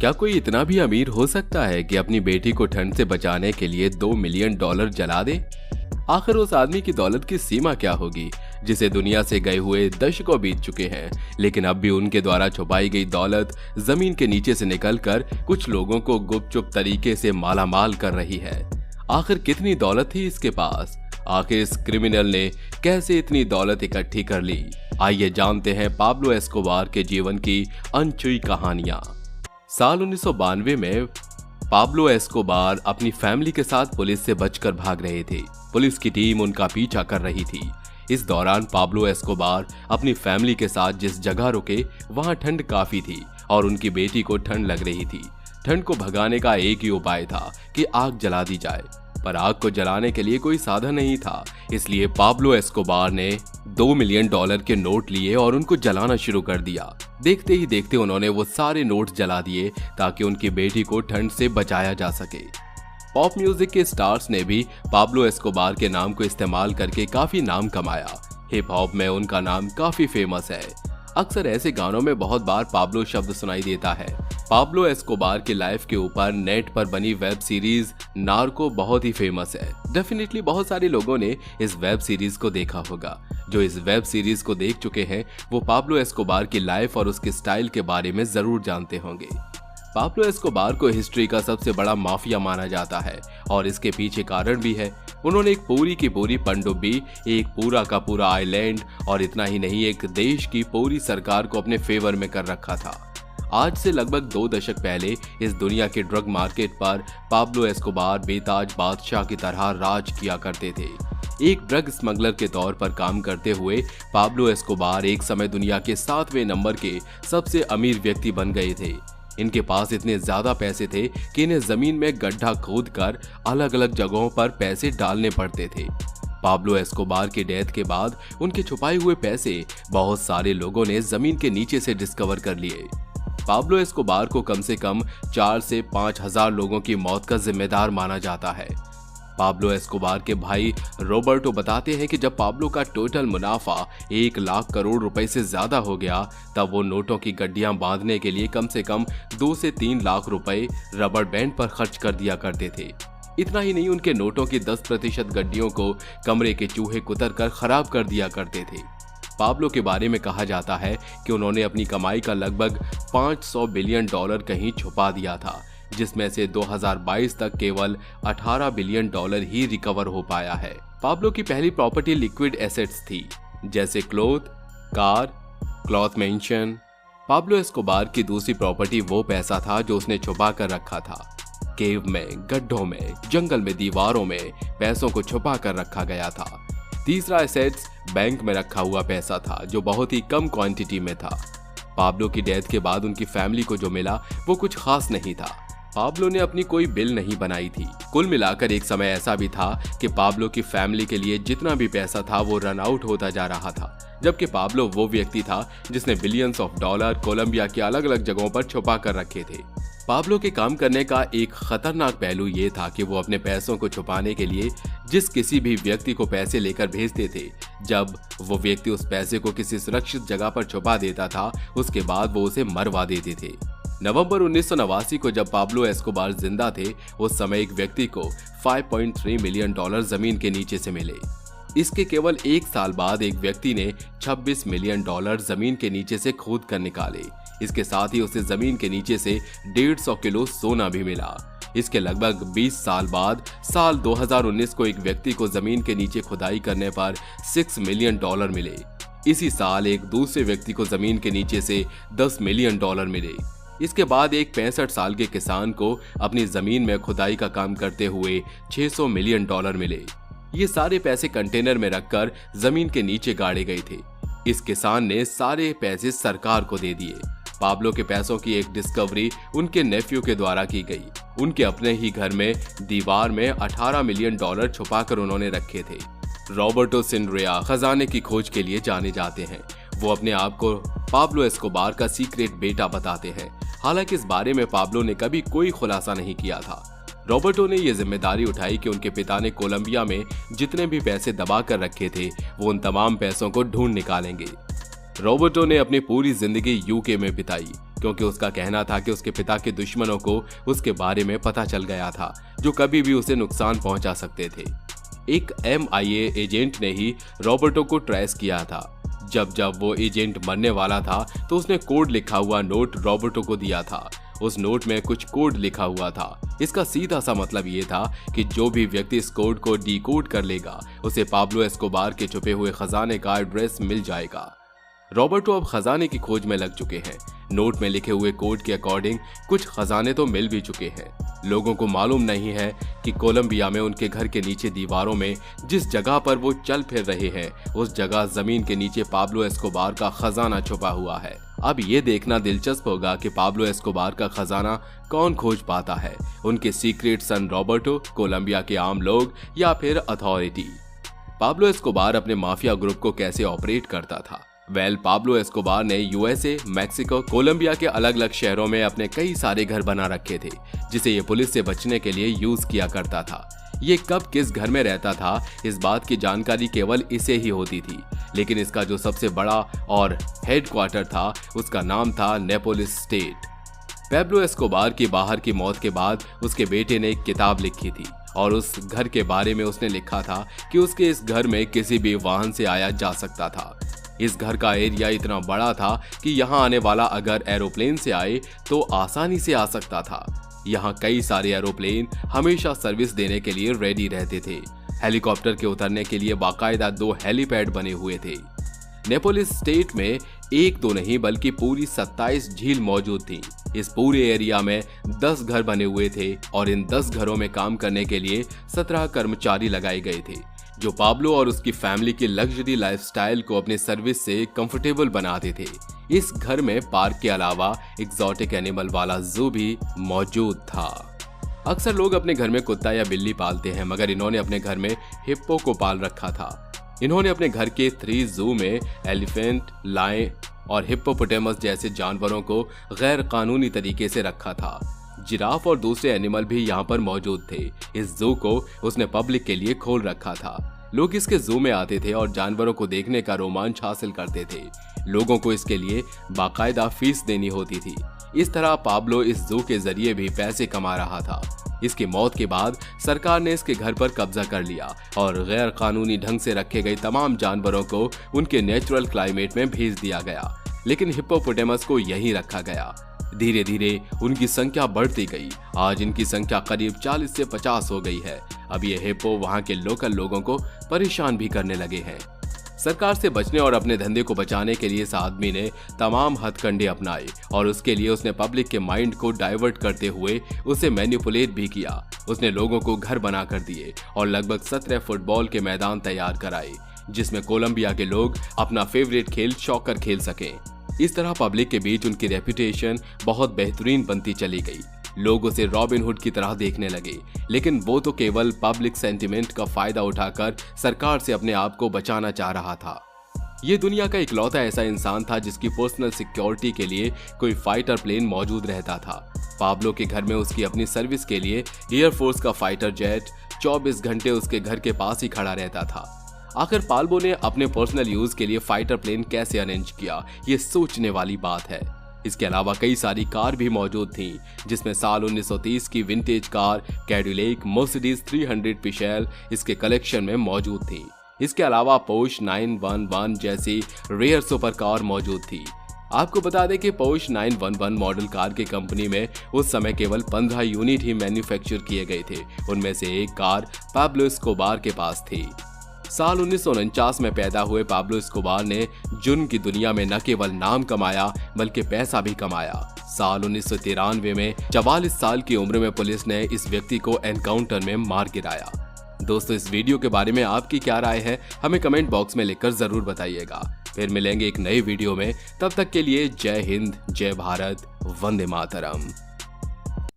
क्या कोई इतना भी अमीर हो सकता है कि अपनी बेटी को ठंड से बचाने के लिए $2 मिलियन जला दे? आखिर उस आदमी की दौलत की सीमा क्या होगी जिसे दुनिया से गए हुए दशकों बीत चुके हैं, लेकिन अब भी उनके द्वारा छुपाई गई दौलत जमीन के नीचे से निकलकर कुछ लोगों को गुपचुप तरीके से मालामाल कर रही है। आखिर कितनी दौलत थी इसके पास? आखिर इस क्रिमिनल ने कैसे इतनी दौलत इकट्ठी कर ली? आइए जानते हैं पाब्लो एस्कोबार के जीवन की अनछुई कहानियां। साल 1992 में पाब्लो एस्कोबार अपनी फैमिली के साथ पुलिस से बचकर भाग रहे थे। पुलिस की टीम उनका पीछा कर रही थी। इस दौरान पाब्लो एस्कोबार अपनी फैमिली के साथ जिस जगह रुके वहां ठंड काफी थी और उनकी बेटी को ठंड लग रही थी। ठंड को भगाने का एक ही उपाय था कि आग जला दी जाए, पर आग को जलाने के लिए कोई साधन नहीं था। इसलिए पाब्लो एस्कोबार ने $2 मिलियन के नोट लिए और उनको जलाना शुरू कर दिया। देखते ही देखते उन्होंने वो सारे नोट जला दिए ताकि उनकी बेटी को ठंड से बचाया जा सके। पॉप म्यूजिक के स्टार्स ने भी पाब्लो एस्कोबार के नाम को इस्तेमाल करके काफी नाम कमाया। हिप हॉप में उनका नाम काफी फेमस है। अक्सर ऐसे गानों में बहुत बार पाब्लो शब्द सुनाई देता है। पाब्लो एस्कोबार की लाइफ के ऊपर नेट पर बनी वेब सीरीज नार्को बहुत ही फेमस है। डेफिनेटली बहुत सारे लोगों ने इस वेब सीरीज को देखा होगा। जो इस वेब सीरीज को देख चुके हैं वो पाब्लो एस्कोबार की लाइफ और उसके स्टाइल के बारे में जरूर जानते होंगे। पाब्लो एस्कोबार को हिस्ट्री का सबसे बड़ा माफिया माना जाता है और इसके पीछे कारण भी है। उन्होंने एक पूरी की पूरी पनडुब्बी, एक पूरा का पूरा आइलैंड और इतना ही नहीं, एक देश की पूरी सरकार को अपने फेवर में कर रखा था। आज से लगभग 2 दशक पहले इस दुनिया के ड्रग मार्केट पर पाब्लो एस्कोबार बेताज बादशाह की तरह राज किया करते थे। एक ड्रग स्मगलर के तौर पर काम करते हुए पाब्लो एस्कोबार एक समय दुनिया के 7वें नंबर के सबसे अमीर व्यक्ति बन गए थे। इनके पास इतने ज्यादा पैसे थे कि इन्हें जमीन में गड्ढा खोदकर अलग अलग जगहों पर पैसे डालने पड़ते थे। पाब्लो एस्कोबार की डेथ के बाद उनके छुपाए हुए पैसे बहुत सारे लोगों ने जमीन के नीचे से डिस्कवर कर लिए। पाब्लो एस्कोबार को कम से कम 4 से 5 हजार लोगों की मौत का जिम्मेदार माना जाता है। पाब्लो एस्कोबार के भाई रॉबर्टो बताते हैं कि जब पाब्लो का टोटल मुनाफा 1 लाख करोड़ रुपए से ज्यादा हो गया तब वो नोटों की गड्डियां बांधने के लिए कम से कम 2 से 3 लाख रुपए रबर बैंड पर खर्च कर दिया करते थे। इतना ही नहीं, उनके नोटों की 10% गड्डियों को कमरे के चूहे कुतर कर खराब कर दिया करते थे। पाब्लो के बारे में कहा जाता है कि उन्होंने अपनी कमाई का लगभग $500 बिलियन कहीं छुपा दिया था, जिसमें से 2022 तक केवल $18 बिलियन ही रिकवर हो पाया है। पाब्लो की पहली प्रॉपर्टी लिक्विड एसेट्स थी, जैसे cloth, car, cloth mention. Pablo Escobar की दूसरी प्रॉपर्टी वो पैसा था जो उसने छुपा कर रखा था। केव में, गड्ढों में, जंगल में, दीवारों में पैसों को छुपा कर रखा गया था। तीसरा एसेट्स बैंक में रखा हुआ पैसा था जो बहुत ही कम क्वांटिटी में था। पाब्लो की डेथ के बाद उनकी फैमिली को जो मिला वो कुछ खास नहीं था। पाब्लो ने अपनी कोई बिल नहीं बनाई थी। कुल मिलाकर एक समय ऐसा भी था कि पाब्लो की फैमिली के लिए जितना भी पैसा था वो रन आउट होता जा रहा था, जबकि पाब्लो वो व्यक्ति था जिसने बिलियंस ऑफ डॉलर कोलंबिया की अलग अलग जगहों पर छुपा कर रखे थे। पाब्लो के काम करने का एक खतरनाक पहलू ये था कि वो अपने पैसों को छुपाने के लिए जिस किसी भी व्यक्ति को पैसे लेकर भेजते थे, जब वो व्यक्ति उस पैसे को किसी सुरक्षित जगह पर छुपा देता था उसके बाद वो उसे मरवा देते थे। नवंबर 1989 को जब पाब्लो एस्कोबार जिंदा थे उस समय एक व्यक्ति को $5.3 मिलियन जमीन के नीचे से मिले। इसके केवल 1 साल बाद एक व्यक्ति ने $26 मिलियन जमीन के नीचे से खोद कर निकाले। इसके साथ ही उसे जमीन के नीचे से 150 किलो सोना भी मिला। इसके लगभग 20 साल बाद साल 2019 को एक व्यक्ति को जमीन के नीचे खुदाई करने पर $6 मिलियन मिले। इसी साल एक दूसरे व्यक्ति को जमीन के नीचे से $10 मिलियन मिले। इसके बाद एक 65 साल के किसान को अपनी जमीन में खुदाई का काम करते हुए $600 मिलियन मिले। ये सारे पैसे कंटेनर में रखकर जमीन के नीचे गाड़े गए थे। इस किसान ने सारे पैसे सरकार को दे दिए। पाब्लो के पैसों की एक डिस्कवरी उनके नेफ्यू के द्वारा की गई। उनके अपने ही घर में दीवार में $18 मिलियन छुपाकर उन्होंने रखे थे। रॉबर्टो सिंड्रिया खजाने की खोज के लिए जाने जाते हैं। वो अपने आप को पाब्लो एस्कोबार का सीक्रेट बेटा बताते हैं। हालांकि इस बारे में पाब्लो ने कभी कोई खुलासा नहीं किया था। रॉबर्टो ने यह जिम्मेदारी उठाई कि उनके पिता ने कोलंबिया में जितने भी पैसे दबा कर रखे थे वो उन तमाम पैसों को ढूंढ निकालेंगे। रॉबर्टो ने अपनी पूरी जिंदगी यूके में बिताई। क्योंकि उसका कहना था कि उसके पिता के दुश्मनों को उसके बारे में पता चल गया था, जो कभी भी उसे नुकसान पहुंचा सकते थे। एक MIA एजेंट ने ही रॉबर्टो को ट्रेस किया था। जब वो एजेंट मरने वाला था तो उसने कोड लिखा हुआ नोट रॉबर्टो को दिया था। उस नोट में कुछ कोड लिखा हुआ था। इसका सीधा सा मतलब ये था कि जो भी व्यक्ति इस कोड को डिकोड कर लेगा उसे पाब्लो एस्कोबार के छुपे हुए खजाने का एड्रेस मिल जाएगा। रॉबर्टो अब खजाने की खोज में लग चुके हैं। नोट में लिखे हुए कोड के अकॉर्डिंग कुछ खजाने तो मिल भी चुके हैं। लोगों को मालूम नहीं है कि कोलंबिया में उनके घर के नीचे दीवारों में जिस जगह पर वो चल फिर रहे हैं उस जगह जमीन के नीचे पाब्लो एस्कोबार का खजाना छुपा हुआ है। अब ये देखना दिलचस्प होगा कि पाब्लो एस्कोबार का खजाना कौन खोज पाता है, उनके सीक्रेट सन रॉबर्टो, कोलंबिया के आम लोग या फिर अथॉरिटी। पाब्लो एस्कोबार अपने माफिया ग्रुप को कैसे ऑपरेट करता था? पाब्लो एस्कोबार ने USA, मैक्सिको, कोलंबिया के अलग अलग शहरों में अपने कई सारे घर बना रखे थे, जिसे ये पुलिस से बचने के लिए यूज किया करता था। ये कब किस घर में रहता था इस बात की जानकारी केवल इसे ही होती थी, लेकिन इसका जो सबसे बड़ा और हेडक्वार्टर था उसका नाम था नेपोलिस स्टेट। पाब्लो एस्कोबार की बाहर की मौत के बाद उसके बेटे ने एक किताब लिखी थी और उस घर के बारे में उसने लिखा था कि उसके इस घर में किसी भी वाहन से आया जा सकता था। इस घर का एरिया इतना बड़ा था कि यहाँ आने वाला अगर एरोप्लेन से आए तो आसानी से आ सकता था। यहाँ कई सारे एरोप्लेन हमेशा सर्विस देने के लिए रेडी रहते थे। हेलीकॉप्टर के उतरने के लिए बाकायदा 2 हेलीपैड बने हुए थे। नेपोलिस स्टेट में एक तो नहीं बल्कि पूरी 27 झील मौजूद थी। इस पूरे एरिया में 10 घर बने हुए थे और इन 10 घरों में काम करने के लिए 17 कर्मचारी लगाए गए थे, जो पाब्लो और उसकी फैमिली की लग्जरी लाइफस्टाइल को अपनी सर्विस से कंफर्टेबल बनाते थे। इस घर में पार्क के अलावा एग्जॉटिक एनिमल वाला जू भी मौजूद था। अक्सर लोग अपने घर में कुत्ता या बिल्ली पालते हैं, मगर इन्होंने अपने घर में हिप्पो को पाल रखा था। इन्होंने अपने घर के 3 जू में एलिफेंट, लायन और हिप्पोपोटेमस जैसे जानवरों को गैर कानूनी तरीके से रखा था। जिराफ और दूसरे एनिमल भी यहाँ पर मौजूद थे। इस जू को उसने पब्लिक के लिए खोल रखा था। लोग इसके जू में आते थे और जानवरों को देखने का रोमांच हासिल करते थे। लोगों को इसके लिए बाकायदा फीस देनी होती थी। इस तरह पाब्लो इस जू के जरिए भी पैसे कमा रहा था। इसकी मौत के बाद सरकार ने इसके घर पर कब्जा कर लिया और गैर कानूनी ढंग से रखे गए तमाम जानवरों को उनके नेचुरल क्लाइमेट में भेज दिया गया, लेकिन हिप्पोपोटेमस को यहीं रखा गया। धीरे धीरे उनकी संख्या बढ़ती गई। आज इनकी संख्या करीब 40 से 50 हो गई है। अब ये हिप्पो वहाँ के लोकल लोगों को परेशान भी करने लगे हैं। सरकार से बचने और अपने धंधे को बचाने के लिए इस आदमी ने तमाम हथकंडे अपनाए और उसके लिए उसने पब्लिक के माइंड को डाइवर्ट करते हुए उसे मैनिपुलेट भी किया। उसने लोगों को घर बना कर दिए और लगभग 17 फुटबॉल के मैदान तैयार कराए, जिसमें कोलंबिया के लोग अपना फेवरेट खेल सॉकर खेल सकें। इस तरह पब्लिक के बीच उनकी रेपुटेशन बहुत बेहतरीन बनती चली गई। लोग उसे रॉबिन हुड की तरह देखने लगे, लेकिन वो तो केवल पब्लिक सेंटिमेंट का फायदा उठाकर सरकार से अपने आप को बचाना चाह रहा था। ये दुनिया का इकलौता ऐसा इंसान था जिसकी पर्सनल सिक्योरिटी के लिए कोई फाइटर प्लेन मौजूद रहता था। पाब्लो के घर में उसकी अपनी सर्विस के लिए एयरफोर्स का फाइटर जेट 24 घंटे उसके घर के पास ही खड़ा रहता था। आखिर पाब्लो ने अपने पर्सनल यूज के लिए फाइटर प्लेन कैसे अरेंज किया, ये सोचने वाली बात है। इसके अलावा कई सारी कार भी मौजूद थीं, जिसमें साल 1930 की विंटेज कार कैडिलैक मर्सिडीज 300 पिशेल इसके कलेक्शन में मौजूद थी। इसके अलावा पोर्श 911 जैसी रेयर सुपर कार मौजूद थी। आपको बता दें कि पोर्श 911 मॉडल कार की कंपनी में उस समय केवल 15 यूनिट ही मैन्युफैक्चर किए गए थे। उनमें से एक कार पाब्लो एस्कोबार के पास थी। साल 1949 में पैदा हुए पाब्लो एस्कोबार ने जुर्म की दुनिया में न केवल नाम कमाया बल्कि पैसा भी कमाया। साल 1993 में 44 साल की उम्र में पुलिस ने इस व्यक्ति को एनकाउंटर में मार गिराया। दोस्तों, इस वीडियो के बारे में आपकी क्या राय है, हमें कमेंट बॉक्स में लिखकर जरूर बताइएगा। फिर मिलेंगे एक नई वीडियो में, तब तक के लिए जय हिंद, जय भारत, वंदे मातरम।